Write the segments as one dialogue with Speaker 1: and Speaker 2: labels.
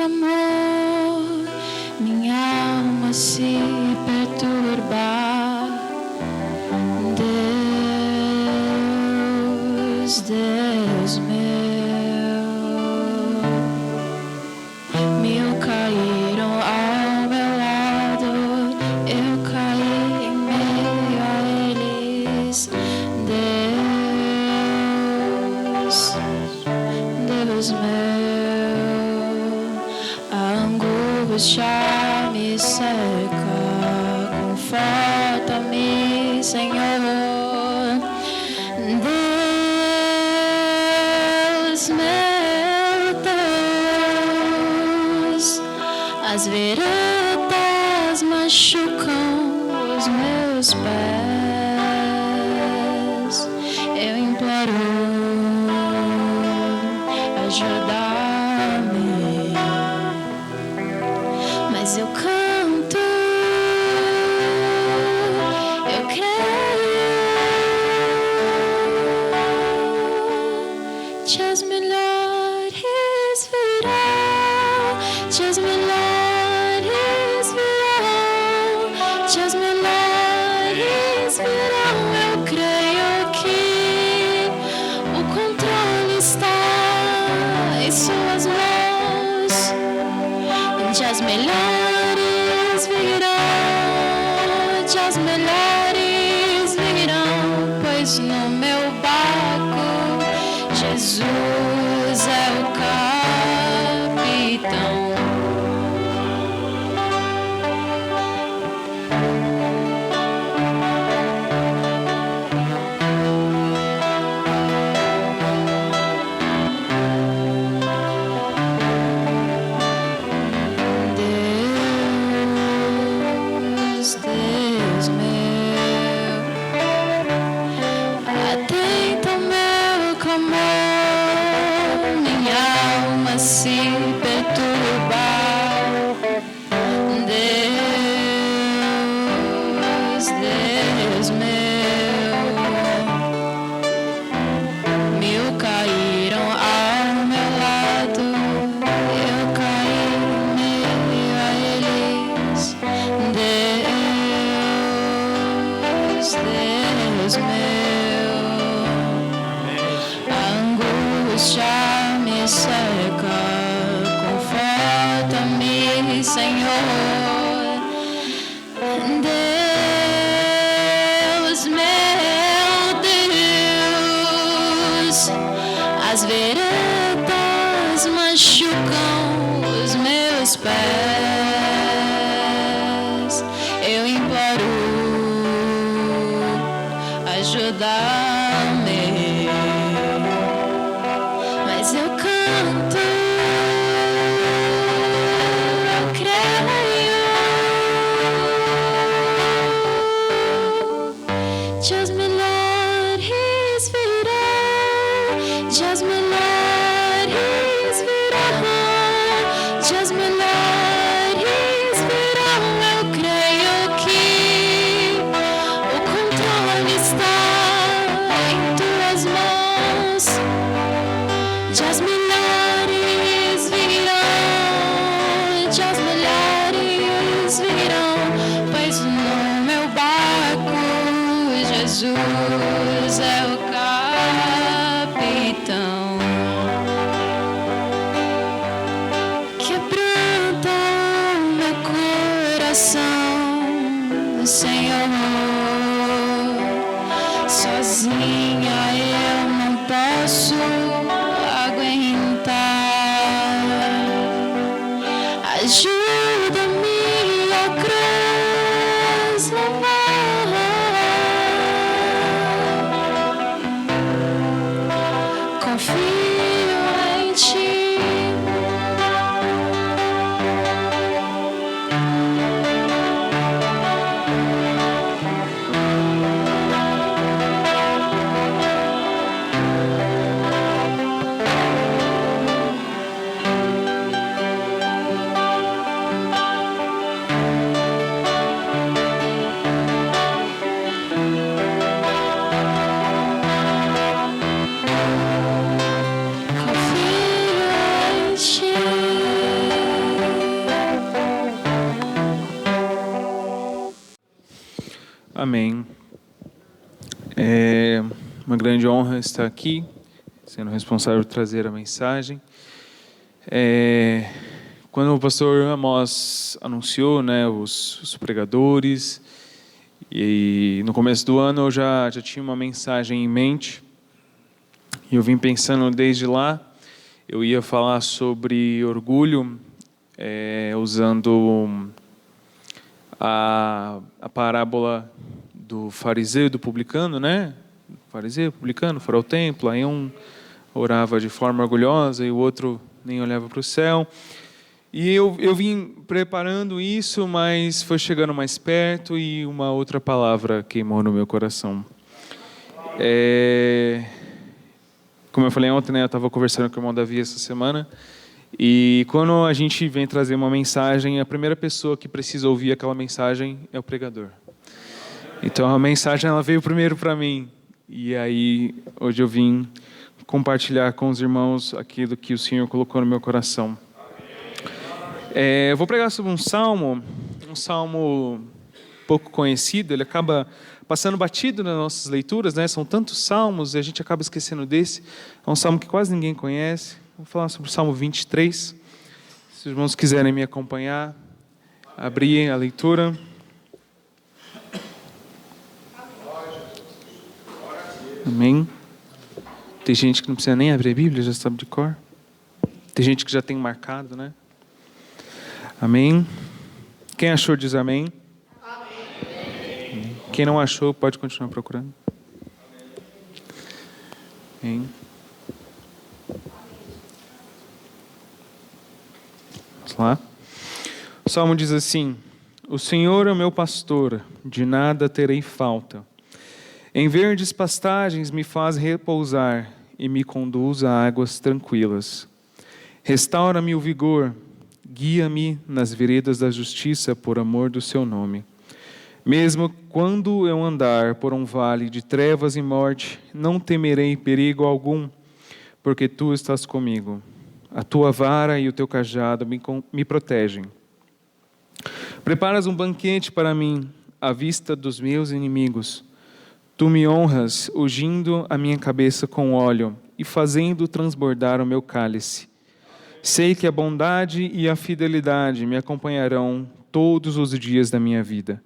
Speaker 1: clamor, minha alma se perturbar. Deus meu, mil caíram ao meu lado, eu caí em meio a eles. Deus meu, a angústia me cerca, conforta-me, Senhor. As veredas machucam os meus pés. Eu imploro, ajuda-me. Mas eu canto, eu creio. Dias melhores virão, dias melhores. Dias melhores virão, eu creio que o controle está em suas mãos. Dias melhores virão, dias melhores virão, pois no meu barco Jesus é o capitão. Deus meu, atenta ao meu clamor, minha alma se perturbar. Deus meu, mil caíram ao meu lado, eu caí em meio a eles. Deus meu, a angústia me cerca, conforta-me, Senhor. Deus, meu Deus, as veredas machucam os meus pés. Eu imploro, ajuda-me. Mas eu canto, eu creio. Dias melhores virão, dias melhores virão, dias melhores virão. Eu creio que o controle está em tuas mãos. Dias melhores virão, dias melhores virão, pois no meu barco Jesus é o capitão. Quebranta o meu coração, Senhor. Sozinha eu não posso aguentar. Ajuda-me a cruz levar. Confio em ti.
Speaker 2: Amém. É uma grande honra estar aqui, sendo responsável por trazer a mensagem. Quando o pastor Amós anunciou, né, os pregadores, e no começo do ano eu já tinha uma mensagem em mente, e eu vim pensando desde lá. Eu ia falar sobre orgulho, usando a parábola do fariseu e do publicano, né? O fariseu, o publicano foram ao templo, aí um orava de forma orgulhosa e o outro nem olhava para o céu. E eu vim preparando isso, mas foi chegando mais perto e uma outra palavra queimou no meu coração. Como eu falei ontem, né, eu estava conversando com o irmão Davi essa semana, e quando a gente vem trazer uma mensagem, a primeira pessoa que precisa ouvir aquela mensagem é o pregador. Então a mensagem ela veio primeiro para mim, e aí hoje eu vim compartilhar com os irmãos aquilo que o Senhor colocou no meu coração. Eu vou pregar sobre um salmo pouco conhecido, ele acaba passando batido nas nossas leituras, né? São tantos salmos e a gente acaba esquecendo desse. É um salmo que quase ninguém conhece. Vou falar sobre o Salmo 23. Se os irmãos quiserem me acompanhar, abrir a leitura. Amém. Tem gente que não precisa nem abrir a Bíblia, já sabe de cor. Tem gente que já tem marcado, né? Amém. Quem achou diz amém. Amém. Quem não achou pode continuar procurando. Amém. Vamos lá. O Salmo diz assim: O Senhor é o meu pastor, de nada terei falta. Em verdes pastagens me faz repousar e me conduz a águas tranquilas. Restaura-me o vigor, guia-me nas veredas da justiça por amor do seu nome. Mesmo quando eu andar por um vale de trevas e morte, não temerei perigo algum, porque tu estás comigo. A tua vara e o teu cajado me protegem. Preparas um banquete para mim, à vista dos meus inimigos. Tu me honras, ungindo a minha cabeça com óleo e fazendo transbordar o meu cálice. Sei que a bondade e a fidelidade me acompanharão todos os dias da minha vida,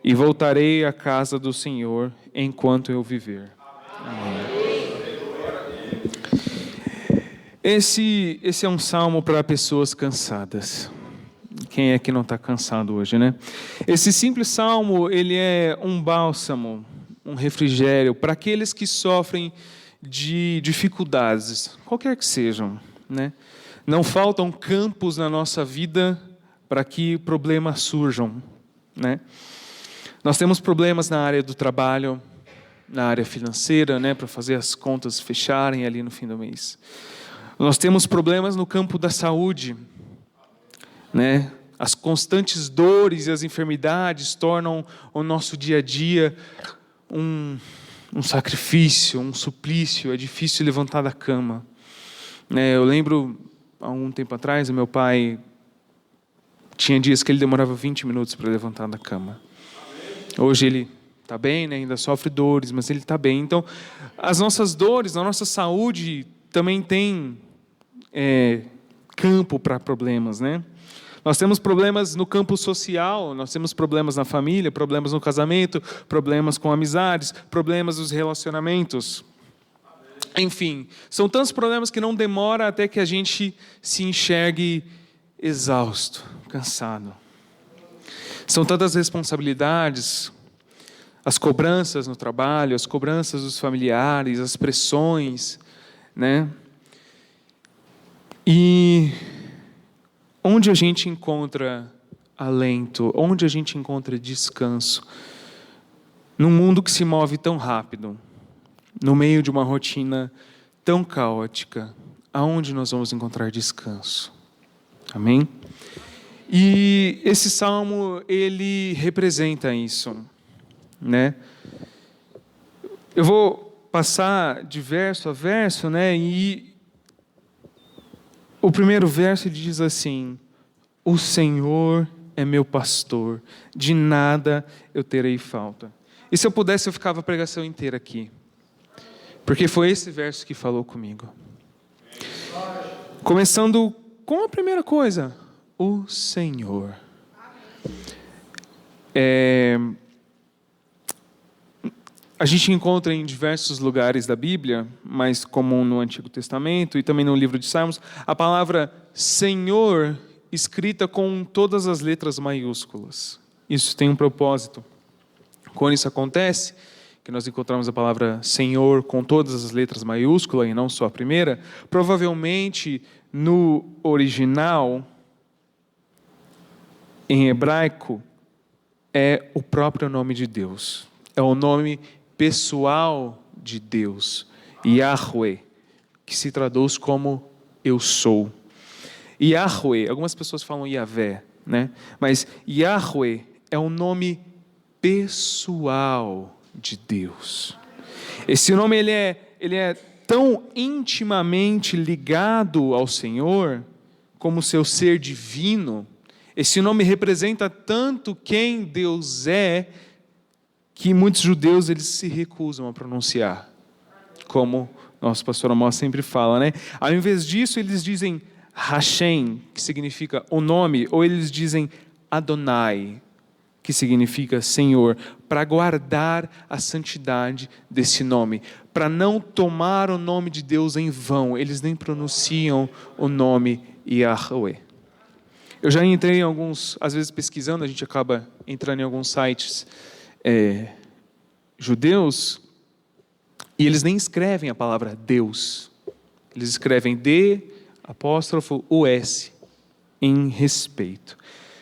Speaker 2: e voltarei à casa do Senhor enquanto eu viver. Amém. Esse é um salmo para pessoas cansadas. Quem é que não está cansado hoje, né? Esse simples salmo, ele é um bálsamo, um refrigério para aqueles que sofrem de dificuldades, qualquer que sejam, né? Não faltam campos na nossa vida para que problemas surjam, né? Nós temos problemas na área do trabalho, na área financeira, né, para fazer as contas fecharem ali no fim do mês. Nós temos problemas no campo da saúde, né? As constantes dores e as enfermidades tornam o nosso dia a dia um sacrifício, um suplício. É difícil levantar da cama. Eu lembro, há um tempo atrás, o meu pai tinha dias que ele demorava 20 minutos para levantar da cama. Hoje ele está bem, né? Ainda sofre dores, mas ele está bem. Então, as nossas dores, a nossa saúde também tem campo para problemas, né? Nós temos problemas no campo social, nós temos problemas na família, problemas no casamento, problemas com amizades, problemas nos relacionamentos. Enfim, são tantos problemas que não demora até que a gente se enxergue exausto, cansado. São tantas responsabilidades, as cobranças no trabalho, as cobranças dos familiares, as pressões, né? E onde a gente encontra alento, onde a gente encontra descanso? Num mundo que se move tão rápido, no meio de uma rotina tão caótica, aonde nós vamos encontrar descanso? Amém? E esse salmo, ele representa isso, né? Eu vou passar de verso a verso, né? E o primeiro verso diz assim: O Senhor é meu pastor, de nada eu terei falta. E se eu pudesse, eu ficava a pregação inteira aqui. Porque foi esse verso que falou comigo. Começando com a primeira coisa, o Senhor. A gente encontra em diversos lugares da Bíblia, mais comum no Antigo Testamento e também no livro de Salmos, a palavra Senhor escrita com todas as letras maiúsculas. Isso tem um propósito. Quando isso acontece, que nós encontramos a palavra Senhor com todas as letras maiúsculas e não só a primeira, provavelmente no original, em hebraico, é o próprio nome de Deus. É o nome pessoal de Deus, Yahweh, que se traduz como eu sou. Yahweh, algumas pessoas falam Yahvé, né? Mas Yahweh é um nome pessoal de Deus. Esse nome ele é tão intimamente ligado ao Senhor como seu ser divino. Esse nome representa tanto quem Deus é, que muitos judeus eles se recusam a pronunciar, como nosso pastor Amós sempre fala, né? Ao invés disso, eles dizem Hashem, que significa o nome, ou eles dizem Adonai, que significa Senhor, para guardar a santidade desse nome, para não tomar o nome de Deus em vão, eles nem pronunciam o nome Yahweh. Eu já entrei em alguns, às vezes pesquisando, a gente acaba entrando em alguns sites judeus, e eles nem escrevem a palavra Deus. Eles escrevem D'(US), em respeito.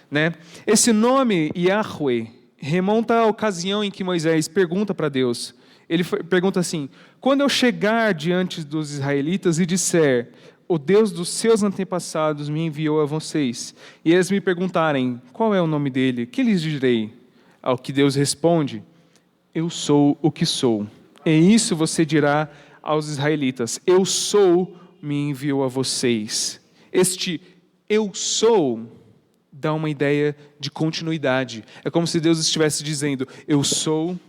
Speaker 2: Né? Esse nome, Yahweh, remonta à ocasião em que Moisés pergunta para Deus. Ele pergunta assim: quando eu chegar diante dos israelitas e disser, o Deus dos seus antepassados me enviou a vocês, e eles me perguntarem, qual é o nome dele? Que lhes direi? Ao que Deus responde, eu sou o que sou. E isso você dirá aos israelitas, eu sou, me enviou a vocês. Este eu sou dá uma ideia de continuidade. É como se Deus estivesse dizendo, eu sou,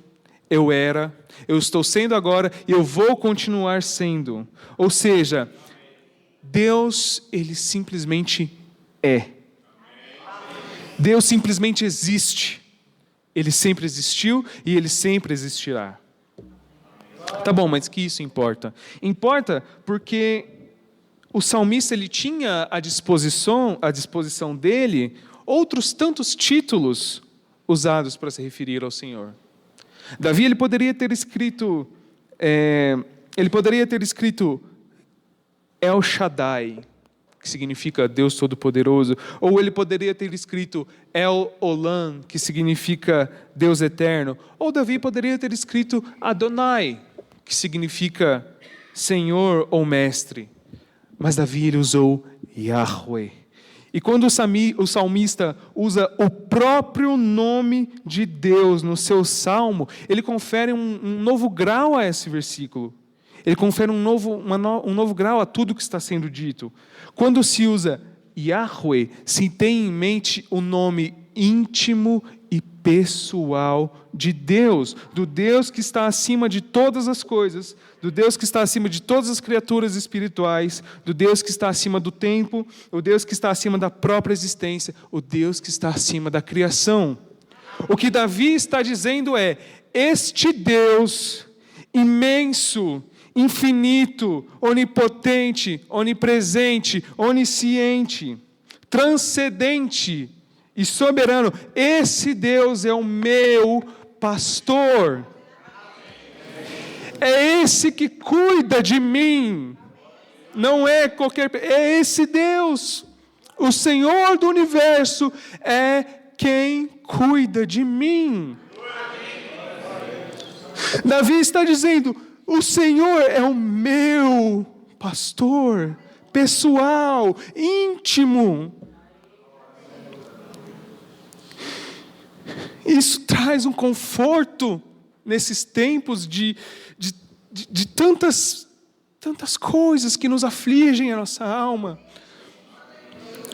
Speaker 2: eu era, eu estou sendo agora e eu vou continuar sendo. Ou seja, Deus, ele simplesmente é. Deus simplesmente existe. Ele sempre existiu e ele sempre existirá. Tá bom, mas que isso importa? Importa porque o salmista ele tinha à disposição dele outros tantos títulos usados para se referir ao Senhor. Davi ele poderia ter escrito El Shaddai, que significa Deus Todo-Poderoso, ou ele poderia ter escrito El Olam, que significa Deus Eterno, ou Davi poderia ter escrito Adonai, que significa Senhor ou Mestre. Mas Davi ele usou Yahweh. E quando o salmista usa o próprio nome de Deus no seu salmo, ele confere um novo grau a esse versículo. Ele confere um novo grau a tudo que está sendo dito. Quando se usa Yahweh, se tem em mente o nome íntimo e pessoal de Deus, do Deus que está acima de todas as coisas, do Deus que está acima de todas as criaturas espirituais, do Deus que está acima do tempo, o Deus que está acima da própria existência, o Deus que está acima da criação. O que Davi está dizendo é, este Deus imenso, infinito, onipotente, onipresente, onisciente, transcendente e soberano, esse Deus é o meu pastor. É esse que cuida de mim. Não é qualquer... É esse Deus. O Senhor do universo é quem cuida de mim. Davi está dizendo, o Senhor é o meu pastor, pessoal, íntimo. Isso traz um conforto nesses tempos de tantas coisas que nos afligem a nossa alma.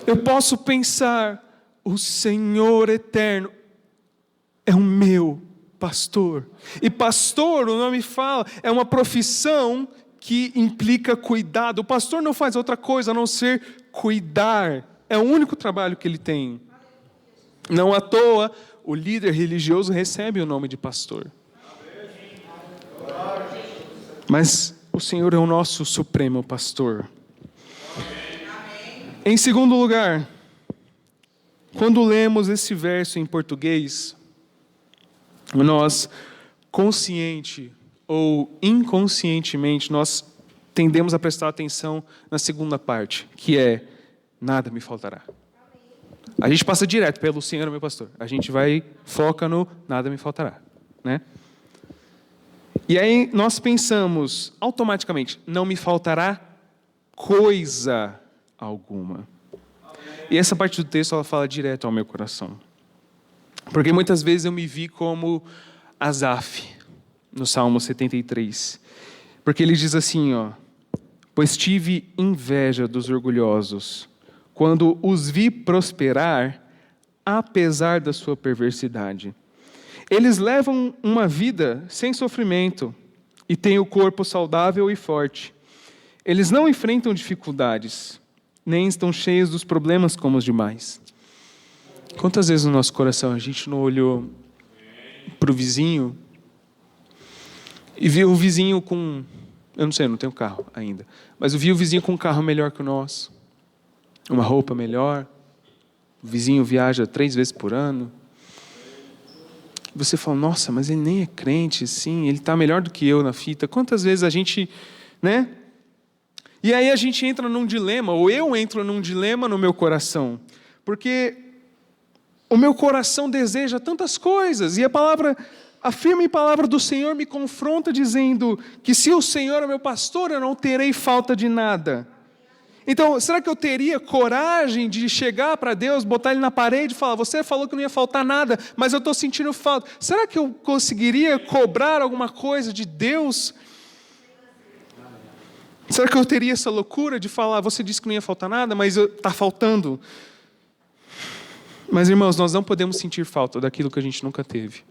Speaker 2: Eu posso pensar, o Senhor eterno é o meu pastor. E pastor, o nome fala, é uma profissão que implica cuidado. O pastor não faz outra coisa a não ser cuidar. É o único trabalho que ele tem. Não à toa, o líder religioso recebe o nome de pastor. Mas o Senhor é o nosso supremo pastor. Em segundo lugar, quando lemos esse verso em português, nós, consciente ou inconscientemente, nós tendemos a prestar atenção na segunda parte, que é, nada me faltará. A gente passa direto pelo Senhor é meu pastor. A gente foca no nada me faltará, né? E aí nós pensamos automaticamente, não me faltará coisa alguma. E essa parte do texto, ela fala direto ao meu coração. Porque muitas vezes eu me vi como Asaf, no Salmo 73. Porque ele diz assim, pois tive inveja dos orgulhosos, quando os vi prosperar, apesar da sua perversidade. Eles levam uma vida sem sofrimento e têm o corpo saudável e forte. Eles não enfrentam dificuldades, nem estão cheios dos problemas como os demais. Quantas vezes no nosso coração a gente não olhou para o vizinho e viu o vizinho com... Eu não sei, eu não tenho carro ainda. Mas eu vi o vizinho com um carro melhor que o nosso, uma roupa melhor. O vizinho viaja 3 vezes por ano. Você fala, nossa, mas ele nem é crente, sim, ele está melhor do que eu na fita. Quantas vezes a gente, né? E aí a gente entra num dilema, ou eu entro num dilema no meu coração. Porque o meu coração deseja tantas coisas, e a firme palavra do Senhor me confronta dizendo que se o Senhor é meu pastor, eu não terei falta de nada. Então, será que eu teria coragem de chegar para Deus, botar Ele na parede e falar, você falou que não ia faltar nada, mas eu estou sentindo falta. Será que eu conseguiria cobrar alguma coisa de Deus? Será que eu teria essa loucura de falar, você disse que não ia faltar nada, mas está faltando? Mas, irmãos, nós não podemos sentir falta daquilo que a gente nunca teve.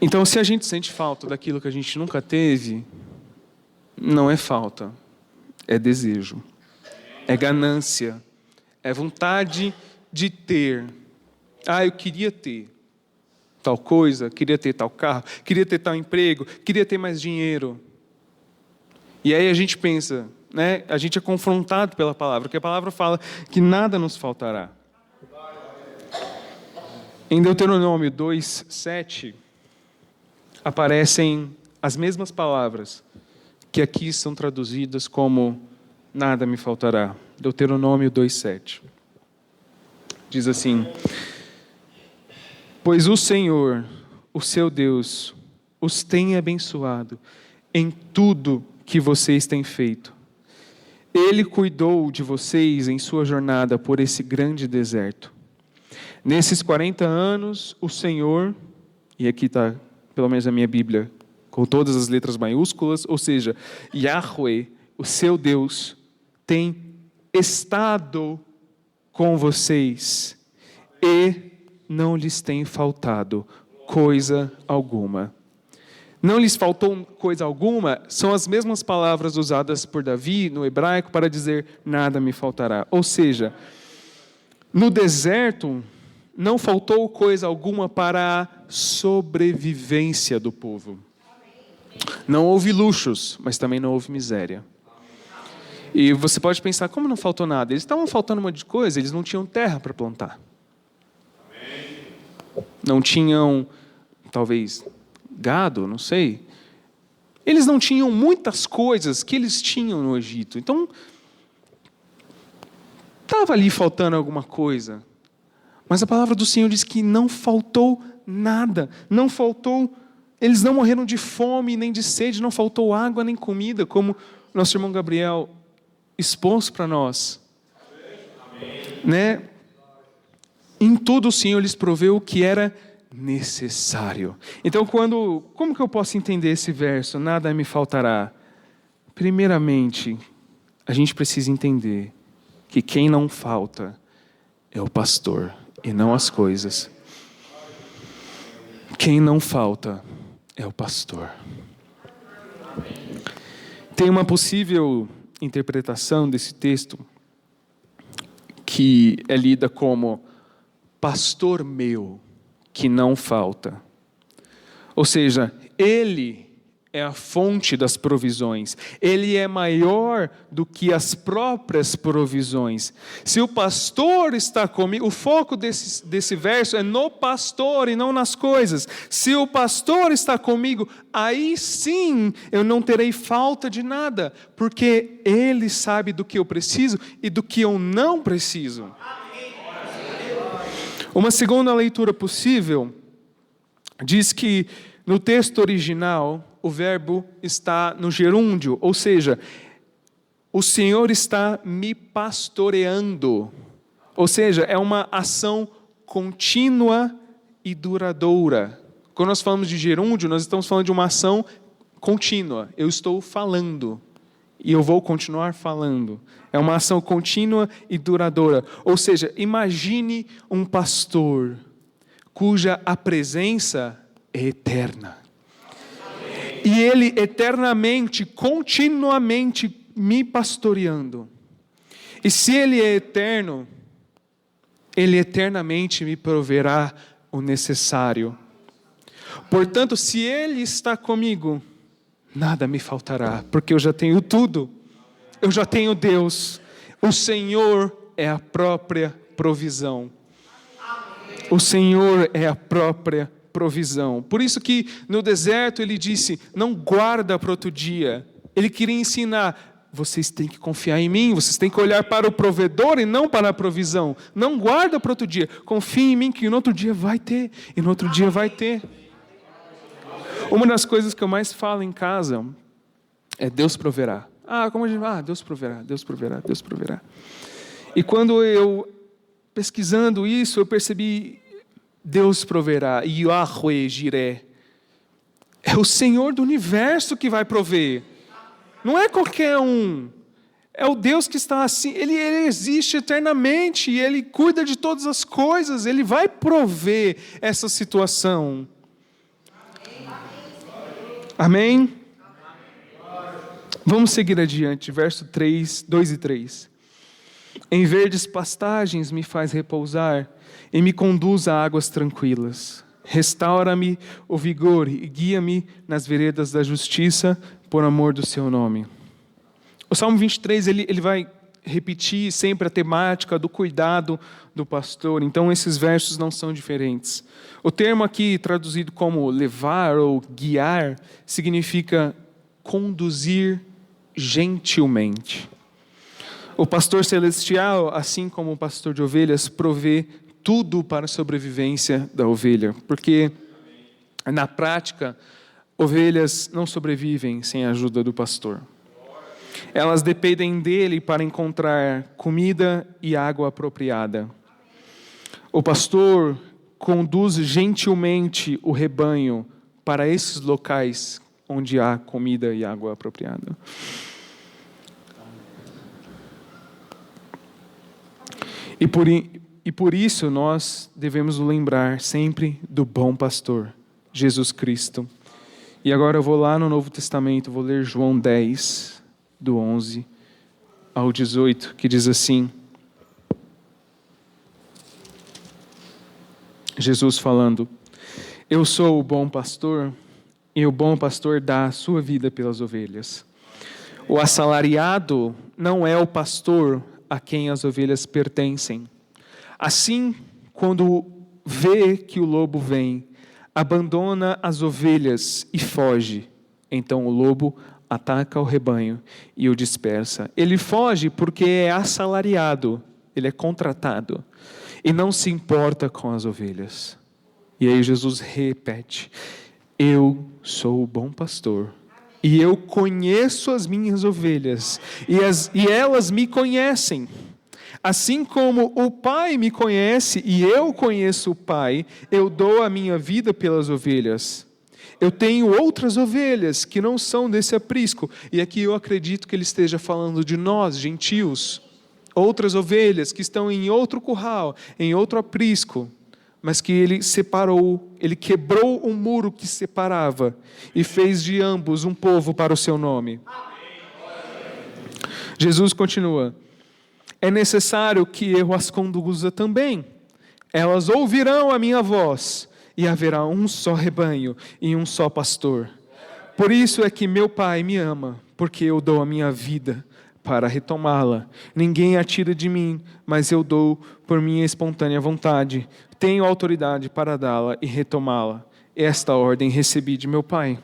Speaker 2: Então, se a gente sente falta daquilo que a gente nunca teve, não é falta, é desejo, é ganância, é vontade de ter. Eu queria ter tal coisa, queria ter tal carro, queria ter tal emprego, queria ter mais dinheiro. E aí a gente pensa, né? A gente é confrontado pela palavra, porque a palavra fala que nada nos faltará. Em Deuteronômio 2:7 aparecem as mesmas palavras que aqui são traduzidas como nada me faltará. Deuteronômio 2:7. Diz assim, pois o Senhor, o seu Deus, os tem abençoado em tudo que vocês têm feito. Ele cuidou de vocês em sua jornada por esse grande deserto. Nesses 40 anos, o Senhor, e aqui está, pelo menos na minha Bíblia, com todas as letras maiúsculas, ou seja, Yahweh, o seu Deus, tem estado com vocês e não lhes tem faltado coisa alguma. Não lhes faltou coisa alguma, são as mesmas palavras usadas por Davi no hebraico para dizer nada me faltará. Ou seja, no deserto não faltou coisa alguma para a sobrevivência do povo. Não houve luxos, mas também não houve miséria. E você pode pensar, como não faltou nada? Eles estavam faltando um monte de coisa, eles não tinham terra para plantar. Não tinham, talvez, gado, não sei. Eles não tinham muitas coisas que eles tinham no Egito. Então, estava ali faltando alguma coisa. Mas a palavra do Senhor diz que não faltou nada. Não faltou, eles não morreram de fome nem de sede, não faltou água nem comida, como nosso irmão Gabriel expôs para nós. Né? Em tudo o Senhor lhes proveu o que era necessário. Então, como que eu posso entender esse verso? Nada me faltará. Primeiramente, a gente precisa entender que quem não falta é o pastor e não as coisas. Quem não falta é o pastor. Tem uma possível interpretação desse texto que é lida como pastor meu que não falta. Ou seja, ele é a fonte das provisões. Ele é maior do que as próprias provisões. Se o pastor está comigo, o foco desse verso é no pastor e não nas coisas. Se o pastor está comigo, aí sim eu não terei falta de nada, porque ele sabe do que eu preciso e do que eu não preciso. Uma segunda leitura possível diz que no texto original o verbo está no gerúndio, ou seja, o Senhor está me pastoreando. Ou seja, é uma ação contínua e duradoura. Quando nós falamos de gerúndio, nós estamos falando de uma ação contínua. Eu estou falando e eu vou continuar falando. É uma ação contínua e duradoura. Ou seja, imagine um pastor cuja a presença é eterna. E ele eternamente, continuamente me pastoreando. E se ele é eterno, ele eternamente me proverá o necessário. Portanto, se ele está comigo, nada me faltará, porque eu já tenho tudo. Eu já tenho Deus. O Senhor é a própria provisão. O Senhor é a própria provisão. Por isso que no deserto ele disse, não guarda para outro dia. Ele queria ensinar, vocês têm que confiar em mim, vocês têm que olhar para o provedor e não para a provisão. Não guarda para outro dia, confia em mim que no outro dia vai ter, e no outro dia vai ter. Uma das coisas que eu mais falo em casa é Deus proverá. Deus proverá, Deus proverá, Deus proverá. E quando eu, pesquisando isso, eu percebi, Deus proverá, Yahweh Jireh. É o Senhor do universo que vai prover. Não é qualquer um. É o Deus que está assim. Ele existe eternamente e Ele cuida de todas as coisas. Ele vai prover essa situação. Amém? Vamos seguir adiante. Verso 3, 2 e 3. Em verdes pastagens me faz repousar e me conduz a águas tranquilas. Restaura-me o vigor e guia-me nas veredas da justiça, por amor do seu nome. O Salmo 23, ele vai repetir sempre a temática do cuidado do pastor. Então, esses versos não são diferentes. O termo aqui, traduzido como levar ou guiar, significa conduzir gentilmente. O pastor celestial, assim como o pastor de ovelhas, provê tudo para a sobrevivência da ovelha. Porque, na prática, ovelhas não sobrevivem sem a ajuda do pastor. Elas dependem dele para encontrar comida e água apropriada. O pastor conduz gentilmente o rebanho para esses locais onde há comida e água apropriada. E por isso nós devemos lembrar sempre do bom pastor, Jesus Cristo. E agora eu vou lá no Novo Testamento, vou ler João 10, do 11 ao 18, que diz assim, Jesus falando, eu sou o bom pastor, e o bom pastor dá a sua vida pelas ovelhas. O assalariado não é o pastor a quem as ovelhas pertencem. Assim, quando vê que o lobo vem, abandona as ovelhas e foge. Então o lobo ataca o rebanho e o dispersa. Ele foge porque é assalariado, ele é contratado e não se importa com as ovelhas. E aí Jesus repete, eu sou o bom pastor e eu conheço as minhas ovelhas e elas me conhecem. Assim como o Pai me conhece e eu conheço o Pai, eu dou a minha vida pelas ovelhas. Eu tenho outras ovelhas que não são desse aprisco. E aqui eu acredito que ele esteja falando de nós, gentios. Outras ovelhas que estão em outro curral, em outro aprisco. mas que ele separou, ele quebrou o muro que separava e fez de ambos um povo para o seu nome. Jesus continua: é necessário que eu as conduza também. Elas ouvirão a minha voz, e haverá um só rebanho e um só pastor. Por isso é que meu Pai me ama, porque eu dou a minha vida para retomá-la. Ninguém a tira de mim, mas eu dou por minha espontânea vontade. Tenho autoridade para dá-la e retomá-la. Esta ordem recebi de meu Pai.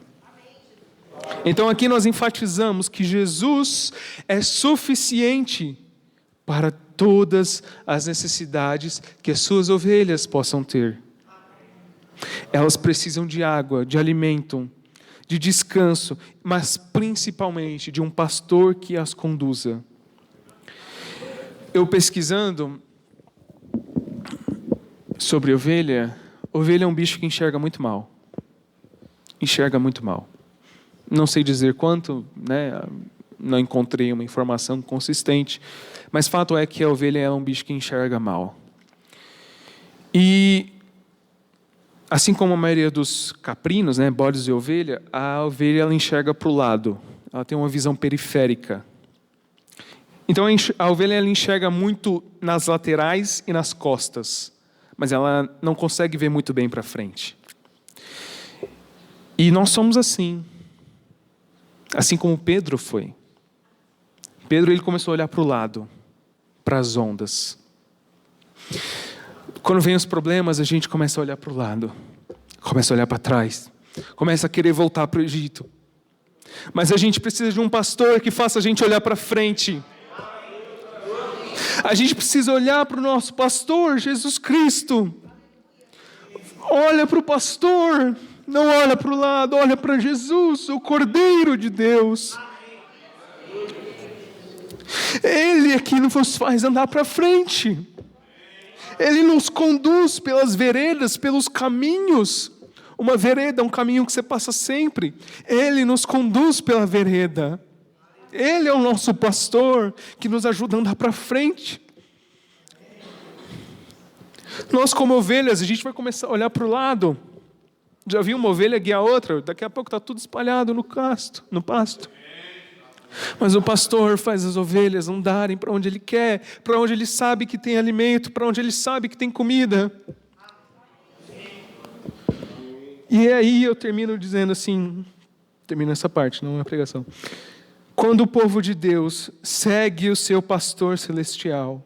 Speaker 2: Então aqui nós enfatizamos que Jesus é suficiente para todas as necessidades que as suas ovelhas possam ter. Elas precisam de água, de alimento, de descanso, mas principalmente de um pastor que as conduza. Eu pesquisando sobre ovelha é um bicho que enxerga muito mal. Enxerga muito mal. Não sei dizer quanto, né? Não encontrei uma informação consistente, mas fato é que a ovelha é um bicho que enxerga mal. E assim como a maioria dos caprinos, né, bodes de ovelha, a ovelha ela enxerga para o lado. Ela tem uma visão periférica. Então a ovelha ela enxerga muito nas laterais e nas costas, mas ela não consegue ver muito bem para frente. E nós somos assim. Assim como Pedro foi. Pedro ele começou a olhar para o lado, para as ondas. Quando vem os problemas, a gente começa a olhar para o lado, começa a olhar para trás, começa a querer voltar para o Egito. Mas a gente precisa de um pastor que faça a gente olhar para frente. A gente precisa olhar para o nosso pastor, Jesus Cristo. Olha para o pastor, não olha para o lado, olha para Jesus, o Cordeiro de Deus. Ele é que nos faz andar para frente. Ele nos conduz pelas veredas, pelos caminhos. Uma vereda é um caminho que você passa sempre. Ele nos conduz pela vereda. Ele é o nosso pastor que nos ajuda a andar para frente. Nós como ovelhas, a gente vai começar a olhar para o lado. Já viu uma ovelha guiar outra? Daqui a pouco está tudo espalhado no pasto. Mas o pastor faz as ovelhas andarem para onde ele quer, para onde ele sabe que tem alimento, para onde ele sabe que tem comida. E aí eu termino dizendo assim, termino essa parte, não é uma pregação. Quando o povo de Deus segue o seu pastor celestial,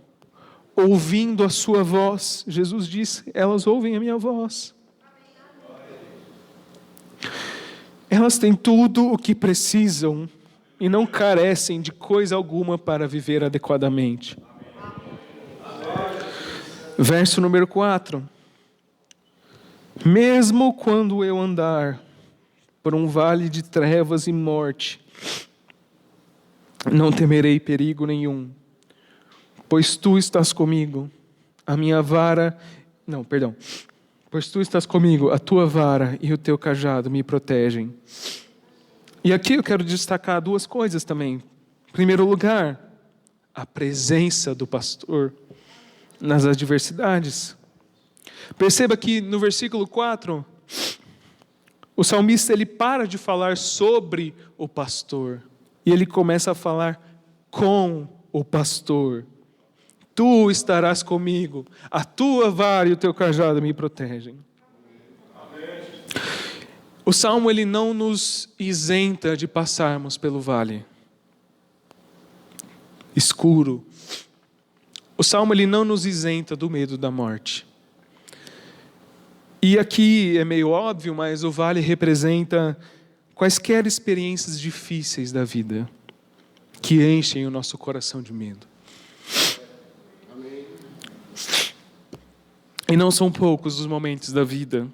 Speaker 2: ouvindo a sua voz, Jesus disse, elas ouvem a minha voz. Elas têm tudo o que precisam e não carecem de coisa alguma para viver adequadamente. Verso número 4. Mesmo quando eu andar por um vale de trevas e morte, não temerei perigo nenhum, pois tu estás comigo, pois tu estás comigo, a tua vara e o teu cajado me protegem. E aqui eu quero destacar duas coisas também. Em primeiro lugar, a presença do pastor nas adversidades. Perceba que no versículo 4, o salmista ele para de falar sobre o pastor e ele começa a falar com o pastor. Tu estarás comigo, a tua vara e o teu cajado me protegem. O Salmo ele não nos isenta de passarmos pelo vale escuro. O Salmo ele não nos isenta do medo da morte. E aqui é meio óbvio, mas o vale representa quaisquer experiências difíceis da vida que enchem o nosso coração de medo. E não são poucos os momentos da vida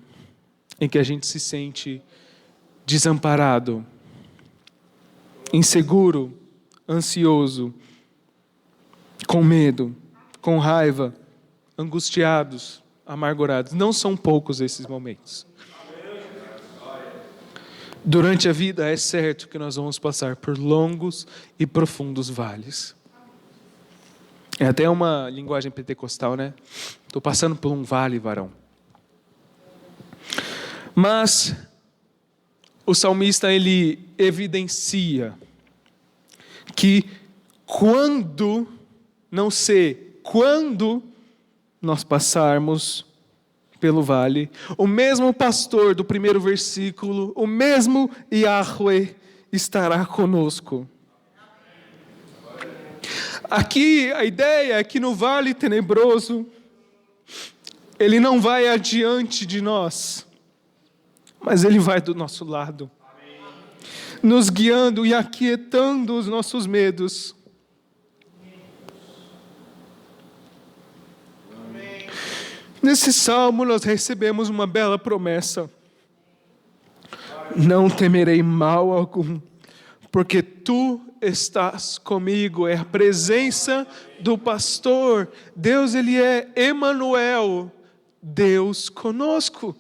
Speaker 2: em que a gente se sente desamparado, inseguro, ansioso, com medo, com raiva, angustiados, amargurados. Não são poucos esses momentos. Durante a vida é certo que nós vamos passar por longos e profundos vales. É até uma linguagem pentecostal, né? Estou passando por um vale, varão. Mas o salmista, ele evidencia que quando, não sei, quando nós passarmos pelo vale, o mesmo pastor do primeiro versículo, o mesmo Yahweh estará conosco. Aqui a ideia é que no vale tenebroso, ele não vai adiante de nós, mas ele vai do nosso lado, nos guiando e aquietando os nossos medos. Nesse salmo nós recebemos uma bela promessa: não temerei mal algum, porque tu estás comigo. É a presença do pastor. Deus, ele é Emanuel, Deus conosco.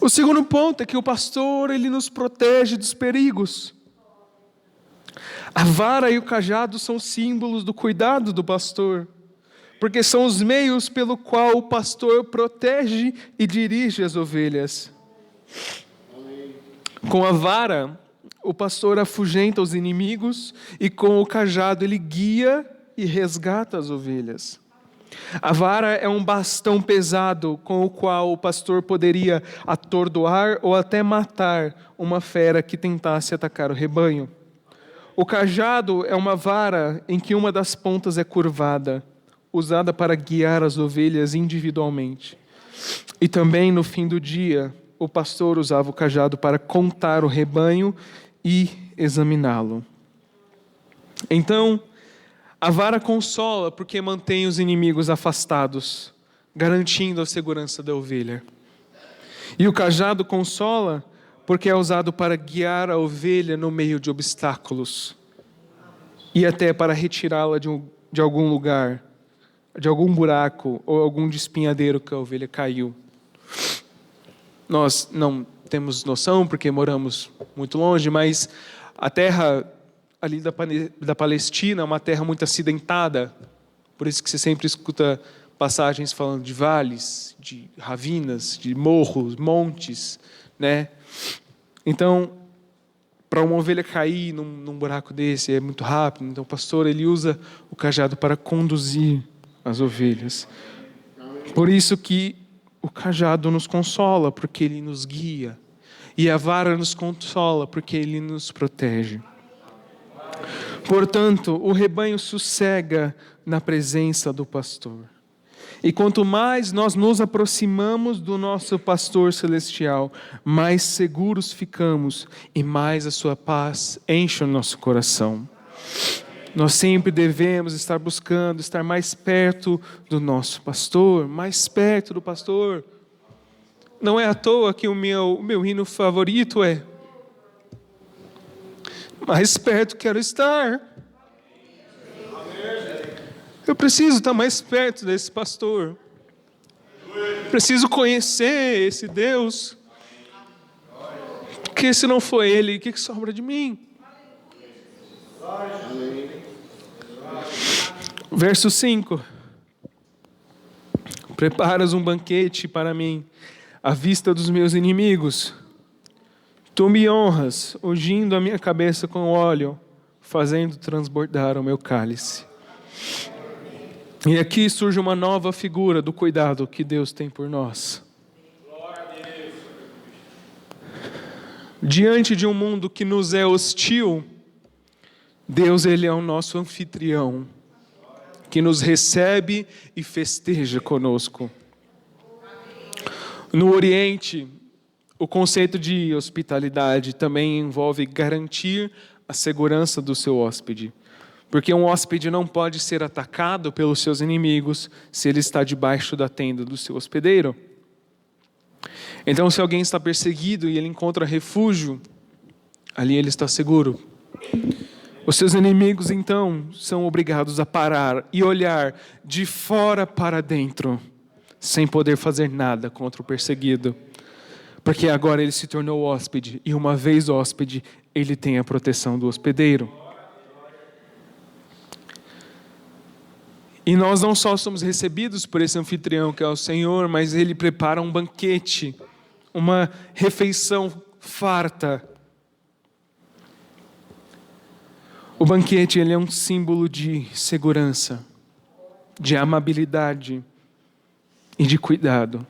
Speaker 2: O segundo ponto é que o pastor, ele nos protege dos perigos. A vara e o cajado são símbolos do cuidado do pastor, porque são os meios pelo qual o pastor protege e dirige as ovelhas. Com a vara, o pastor afugenta os inimigos, e com o cajado ele guia e resgata as ovelhas. A vara é um bastão pesado com o qual o pastor poderia atordoar ou até matar uma fera que tentasse atacar o rebanho. O cajado é uma vara em que uma das pontas é curvada, usada para guiar as ovelhas individualmente. E também no fim do dia, o pastor usava o cajado para contar o rebanho e examiná-lo. Então, a vara consola porque mantém os inimigos afastados, garantindo a segurança da ovelha. E o cajado consola porque é usado para guiar a ovelha no meio de obstáculos e até para retirá-la de algum lugar, de algum buraco ou algum despenhadeiro que a ovelha caiu. Nós não temos noção porque moramos muito longe, mas a terra ali da Palestina é uma terra muito acidentada, por isso que você sempre escuta passagens falando de vales, de ravinas, de morros, montes, né? Então, para uma ovelha cair num buraco desse é muito rápido, então o pastor, ele usa o cajado para conduzir as ovelhas. Por isso que o cajado nos consola, porque ele nos guia, e a vara nos consola, porque ele nos protege. Portanto, o rebanho sossega na presença do pastor. E quanto mais nós nos aproximamos do nosso pastor celestial, mais seguros ficamos e mais a sua paz enche o nosso coração. Nós sempre devemos estar buscando estar mais perto do nosso pastor, mais perto do pastor. Não é à toa que o meu hino favorito é: mais perto quero estar. Eu preciso estar mais perto desse pastor. Preciso conhecer esse Deus. Porque se não for Ele, o que sobra de mim? Verso 5. Preparas um banquete para mim, à vista dos meus inimigos. Tu me honras, ungindo a minha cabeça com óleo, fazendo transbordar o meu cálice. E aqui surge uma nova figura do cuidado que Deus tem por nós. Diante de um mundo que nos é hostil, Deus, ele é o nosso anfitrião, que nos recebe e festeja conosco. No Oriente, o conceito de hospitalidade também envolve garantir a segurança do seu hóspede. Porque um hóspede não pode ser atacado pelos seus inimigos se ele está debaixo da tenda do seu hospedeiro. Então, se alguém está perseguido e ele encontra refúgio, ali ele está seguro. Os seus inimigos, então, são obrigados a parar e olhar de fora para dentro, sem poder fazer nada contra o perseguido. Porque agora ele se tornou hóspede, e uma vez hóspede, ele tem a proteção do hospedeiro. E nós não só somos recebidos por esse anfitrião que é o Senhor, mas Ele prepara um banquete, uma refeição farta. O banquete, ele é um símbolo de segurança, de amabilidade e de cuidado.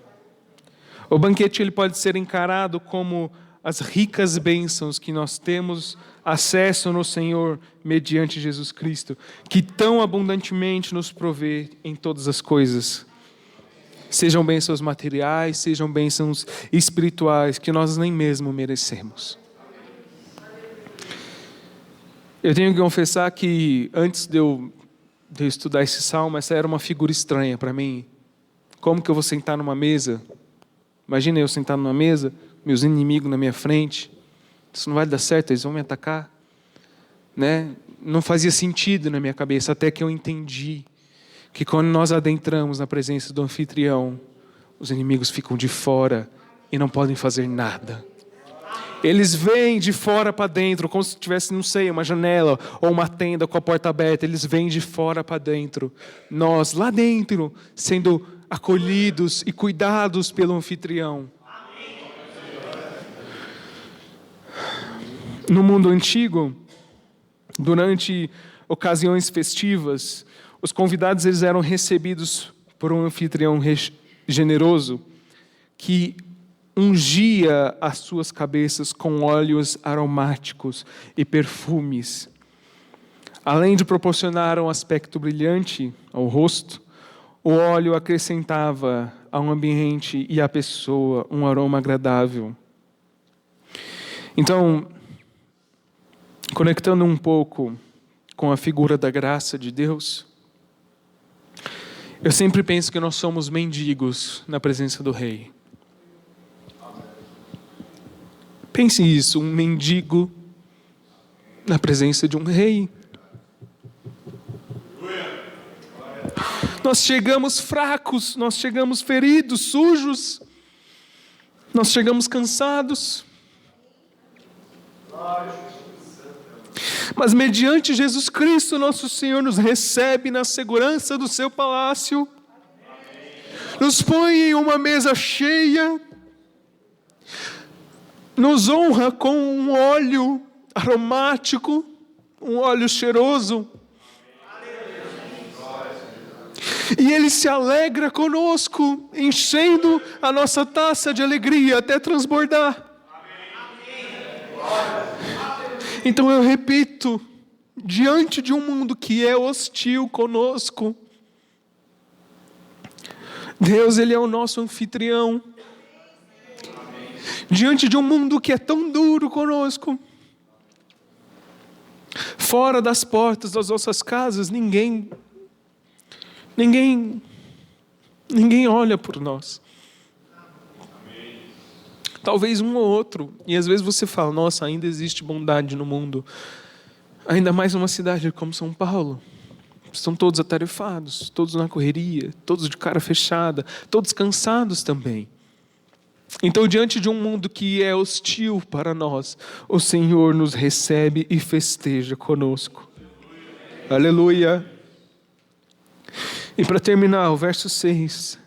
Speaker 2: O banquete, ele pode ser encarado como as ricas bênçãos que nós temos acesso no Senhor mediante Jesus Cristo, que tão abundantemente nos provê em todas as coisas. Sejam bênçãos materiais, sejam bênçãos espirituais, que nós nem mesmo merecemos. Eu tenho que confessar que antes de eu estudar esse salmo, essa era uma figura estranha para mim. Como que eu vou sentar numa mesa? Imagina eu sentar numa mesa, meus inimigos na minha frente. Isso não vai dar certo, eles vão me atacar. Né? Não fazia sentido na minha cabeça, até que eu entendi que quando nós adentramos na presença do anfitrião, os inimigos ficam de fora e não podem fazer nada. Eles vêm de fora para dentro, como se tivesse, não sei, uma janela ou uma tenda com a porta aberta. Eles vêm de fora para dentro. Nós, lá dentro, sendo acolhidos e cuidados pelo anfitrião. No mundo antigo, durante ocasiões festivas, os convidados eles eram recebidos por um anfitrião generoso que ungia as suas cabeças com óleos aromáticos e perfumes. Além de proporcionar um aspecto brilhante ao rosto, o óleo acrescentava ao ambiente e à pessoa um aroma agradável. Então, conectando um pouco com a figura da graça de Deus, eu sempre penso que nós somos mendigos na presença do Rei. Pense isso, um mendigo na presença de um rei. Nós chegamos fracos, nós chegamos feridos, sujos, nós chegamos cansados. Mas mediante Jesus Cristo, nosso Senhor nos recebe na segurança do seu palácio, nos põe em uma mesa cheia, nos honra com um óleo aromático, um óleo cheiroso. E Ele se alegra conosco, enchendo a nossa taça de alegria até transbordar. Então eu repito, diante de um mundo que é hostil conosco, Deus, Ele é o nosso anfitrião. Diante de um mundo que é tão duro conosco, fora das portas das nossas casas, ninguém olha por nós. Talvez um ou outro, e às vezes você fala, nossa, ainda existe bondade no mundo, ainda mais numa cidade como São Paulo. Estão todos atarefados, todos na correria, todos de cara fechada, todos cansados também. Então, diante de um mundo que é hostil para nós, o Senhor nos recebe e festeja conosco. Aleluia. E para terminar, o verso 6.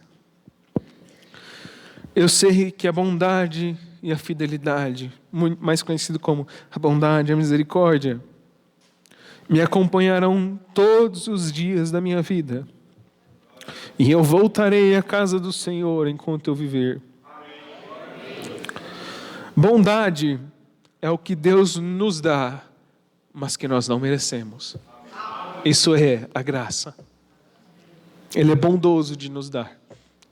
Speaker 2: Eu sei que a bondade e a fidelidade, mais conhecido como a bondade e a misericórdia, me acompanharão todos os dias da minha vida. E eu voltarei à casa do Senhor enquanto eu viver. Bondade é o que Deus nos dá, mas que nós não merecemos. Isso é a graça. Ele é bondoso de nos dar.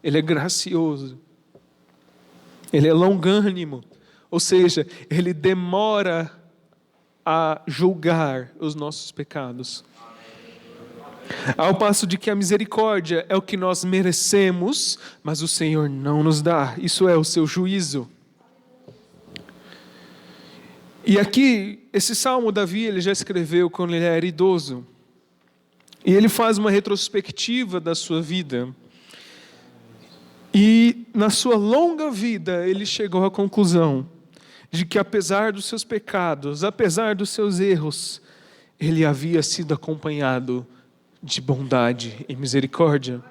Speaker 2: Ele é gracioso. Ele é longânimo. Ou seja, Ele demora a julgar os nossos pecados. Ao passo de que a misericórdia é o que nós merecemos, mas o Senhor não nos dá. Isso é o seu juízo. E aqui, esse salmo, Davi, ele já escreveu quando ele era idoso. E ele faz uma retrospectiva da sua vida. E na sua longa vida, ele chegou à conclusão de que apesar dos seus pecados, apesar dos seus erros, ele havia sido acompanhado de bondade e misericórdia.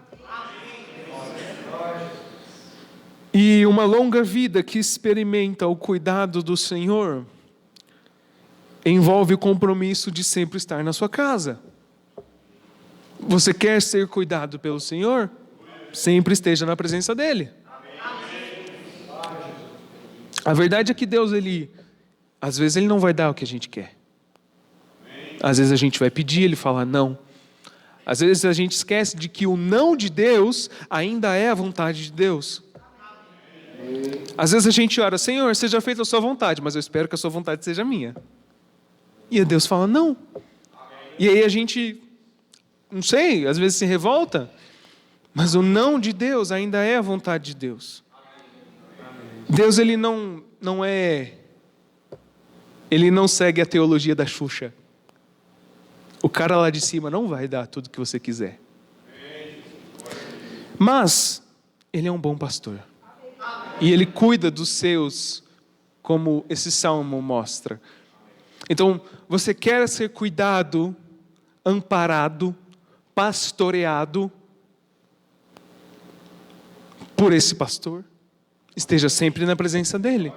Speaker 2: E uma longa vida que experimenta o cuidado do Senhor envolve o compromisso de sempre estar na sua casa. Você quer ser cuidado pelo Senhor? Sempre esteja na presença dEle. A verdade é que Deus, às vezes Ele não vai dar o que a gente quer. Às vezes a gente vai pedir, Ele fala não. Às vezes a gente esquece de que o não de Deus ainda é a vontade de Deus. Às vezes a gente ora, Senhor, seja feita a sua vontade, mas eu espero que a sua vontade seja minha. E Deus fala, não. E aí a gente, não sei, às vezes se revolta, mas o não de Deus ainda é a vontade de Deus. Deus, Ele não segue a teologia da Xuxa. O cara lá de cima não vai dar tudo o que você quiser. Mas Ele é um bom pastor. E Ele cuida dos seus, como esse salmo mostra. Então, você quer ser cuidado, amparado, pastoreado por esse pastor? Esteja sempre na presença dEle.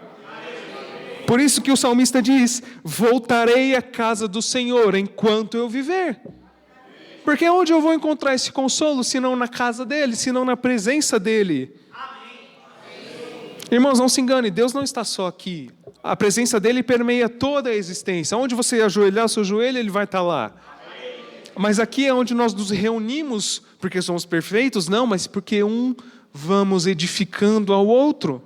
Speaker 2: Por isso que o salmista diz, voltarei à casa do Senhor enquanto eu viver. Porque onde eu vou encontrar esse consolo, se não na casa dEle, se não na presença dEle? Irmãos, não se engane, Deus não está só aqui. A presença dEle permeia toda a existência. Onde você ajoelhar o seu joelho, Ele vai estar lá. Mas aqui é onde nós nos reunimos, porque somos perfeitos? Não, mas porque vamos edificando ao outro.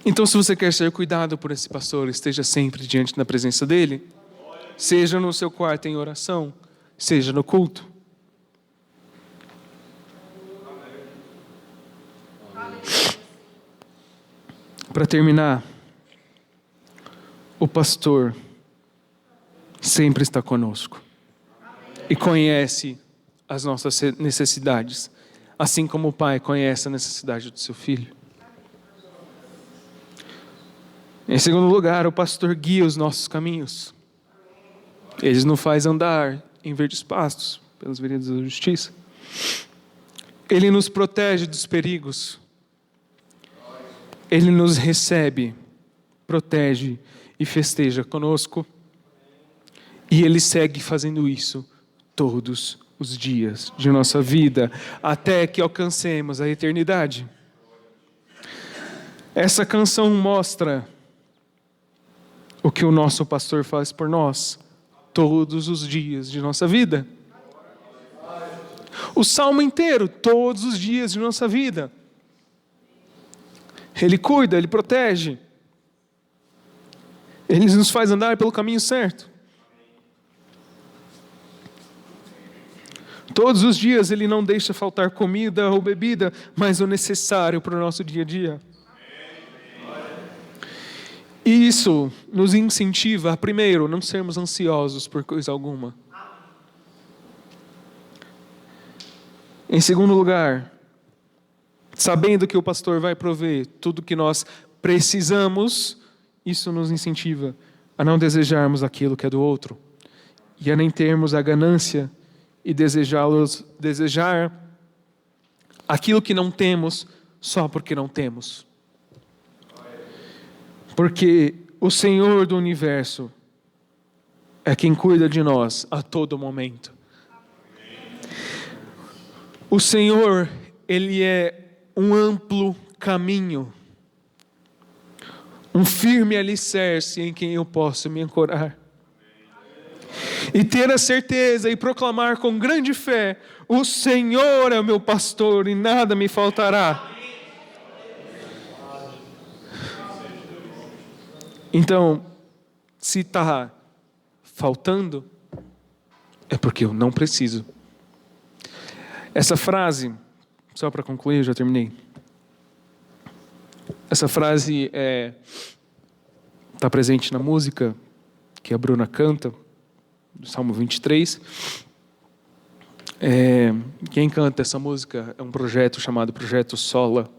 Speaker 2: Então, se você quer ser cuidado por esse pastor, esteja sempre diante da presença dEle. Seja no seu quarto em oração, seja no culto. Para terminar, o pastor sempre está conosco e conhece as nossas necessidades, assim como o pai conhece a necessidade do seu filho. Em segundo lugar, o pastor guia os nossos caminhos. Ele nos faz andar em verdes pastos, pelas veredas da justiça. Ele nos protege dos perigos. Ele nos recebe, protege e festeja conosco. E Ele segue fazendo isso todos os dias de nossa vida, até que alcancemos a eternidade. Essa canção mostra o que o nosso pastor faz por nós todos os dias de nossa vida. O salmo inteiro, todos os dias de nossa vida. Ele cuida, Ele protege. Ele nos faz andar pelo caminho certo. Todos os dias Ele não deixa faltar comida ou bebida, mas o necessário para o nosso dia a dia. E isso nos incentiva a, primeiro, não sermos ansiosos por coisa alguma. Em segundo lugar, sabendo que o pastor vai prover tudo que nós precisamos, isso nos incentiva a não desejarmos aquilo que é do outro e a nem termos a ganância e desejar aquilo que não temos só porque não temos. Porque o Senhor do universo é quem cuida de nós a todo momento. O Senhor, Ele é um amplo caminho, um firme alicerce em quem eu posso me ancorar. E ter a certeza e proclamar com grande fé, o Senhor é o meu pastor e nada me faltará. Então, se está faltando, é porque eu não preciso. Essa frase, só para concluir, eu já terminei. Essa frase está presente na música que a Bruna canta, do Salmo 23. Quem canta essa música é um projeto chamado Projeto Sola.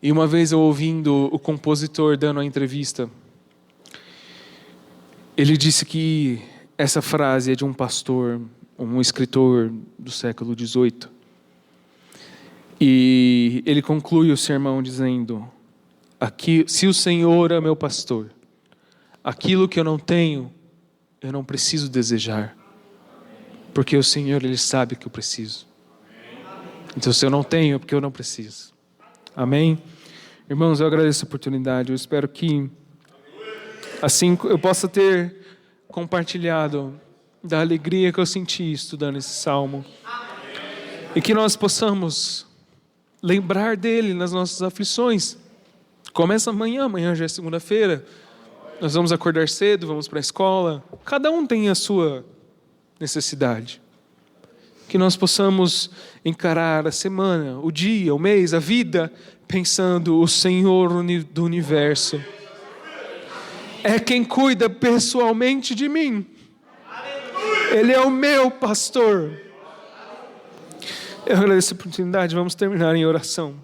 Speaker 2: E uma vez eu ouvindo o compositor dando a entrevista, ele disse que Essa frase é de um pastor, um escritor do século XVIII. E ele conclui o sermão dizendo: aqui, se o Senhor é meu pastor, aquilo que eu não tenho, eu não preciso desejar. Porque o Senhor, Ele sabe que eu preciso. Então, se eu não tenho, é porque eu não preciso. Amém? Irmãos, eu agradeço a oportunidade. Eu espero que, assim, eu possa ter compartilhado da alegria que eu senti estudando esse salmo. E que nós possamos lembrar dele nas nossas aflições. Começa amanhã já é segunda-feira. Nós vamos acordar cedo, vamos para a escola. Cada um tem a sua necessidade. Que nós possamos encarar a semana, o dia, o mês, a vida, pensando: o Senhor do universo é quem cuida pessoalmente de mim. Ele é o meu pastor. Eu agradeço a oportunidade, vamos terminar em oração.